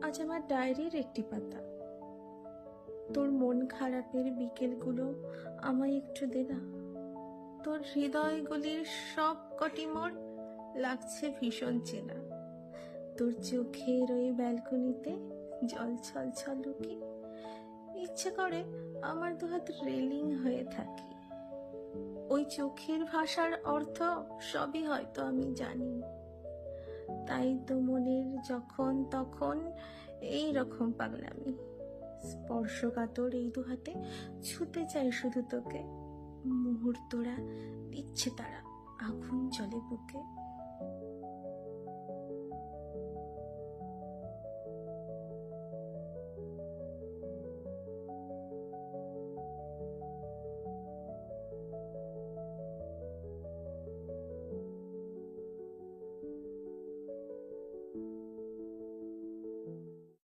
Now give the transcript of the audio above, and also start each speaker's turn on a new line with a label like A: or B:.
A: আজ আমার ডায়েরির একটি পাতা। তোর মন খারাপের বিকেলগুলো আমায় একটু দে না। তোর হৃদয়গুলির সব কটি মোড় লাগছে ভীষণ চেনা। তোর চোখের ওই ব্যালকনিতে জল ছলছল লুকি, ইচ্ছে করে আমার দুহাত রেলিং হয়ে থাকি। ওই চোখের ভাষার অর্থ সবই হয়তো আমি জানি, তাই তো মনের যখন তখন এই রকম পাগলামি। স্পর্শকাতর এই দুহাতে ছুতে চাই শুধু তোকে, মুহূর্তরা দিচ্ছে তারা আগুন জলে বুকে।